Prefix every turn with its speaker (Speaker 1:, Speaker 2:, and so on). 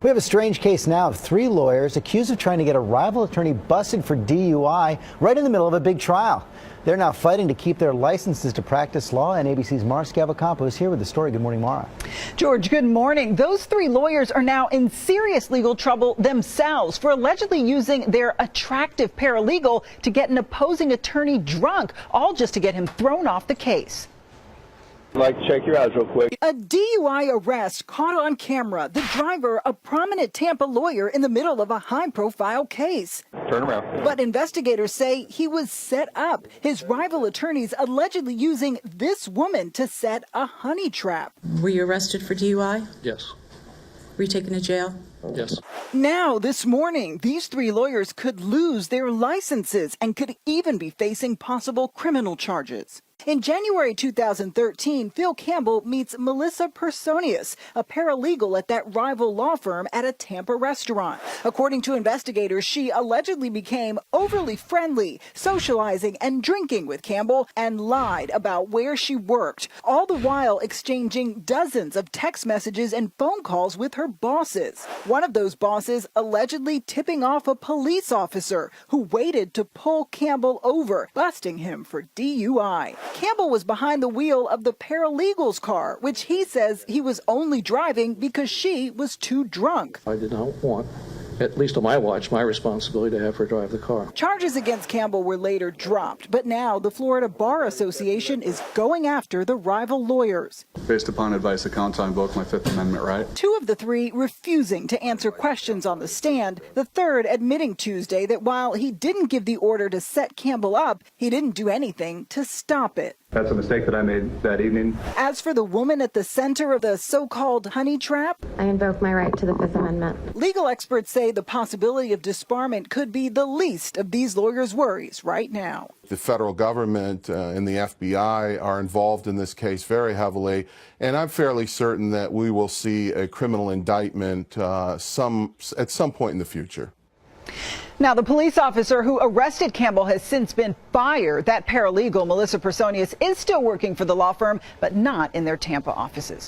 Speaker 1: We have a strange case now of 3 lawyers accused of trying to get a rival attorney busted for DUI right in the middle of a big trial. They're now fighting to keep their licenses to practice law, and ABC's Mara Scavacampo is here with the story. Good morning, Mara.
Speaker 2: George, good morning. Those 3 lawyers are now in serious legal trouble themselves for allegedly using their attractive paralegal to get an opposing attorney drunk, all just to get him thrown off the case.
Speaker 3: I'd like to check your eyes real quick.
Speaker 2: A DUI arrest caught on camera. The driver, a prominent Tampa lawyer in the middle of a high-profile case.
Speaker 3: Turn around.
Speaker 2: But investigators say he was set up. His rival attorneys allegedly using this woman to set a honey trap.
Speaker 4: Were you arrested for DUI?
Speaker 5: Yes.
Speaker 4: Were you taken to jail?
Speaker 5: Yes.
Speaker 2: Now, this morning, these 3 lawyers could lose their licenses and could even be facing possible criminal charges. In January 2013, Phil Campbell meets Melissa Personius, a paralegal at that rival law firm, at a Tampa restaurant. According to investigators, she allegedly became overly friendly, socializing and drinking with Campbell, and lied about where she worked, all the while exchanging dozens of text messages and phone calls with her bosses. One of those bosses allegedly tipping off a police officer who waited to pull Campbell over, busting him for DUI. Campbell was behind the wheel of the paralegal's car, which he says he was only driving because she was too drunk.
Speaker 5: I did not want, at least on my watch, my responsibility to have her drive the car.
Speaker 2: Charges against Campbell were later dropped, but now the Florida Bar Association is going after the rival lawyers.
Speaker 6: Based upon advice of counsel, I invoked my Fifth Amendment right. 2
Speaker 2: of the 3 refusing to answer questions on the stand, the third admitting Tuesday that while he didn't give the order to set Campbell up, he didn't do anything to stop it.
Speaker 6: That's a mistake that I made that evening.
Speaker 2: As for the woman at the center of the so-called honey trap,
Speaker 7: I invoke my right to the Fifth Amendment.
Speaker 2: Legal experts say the possibility of disbarment could be the least of these lawyers' worries right now.
Speaker 8: The federal government and the FBI are involved in this case very heavily, and I'm fairly certain that we will see a criminal indictment at some point in the future.
Speaker 2: Now, the police officer who arrested Campbell has since been fired. That paralegal, Melissa Personius, is still working for the law firm, but not in their Tampa offices.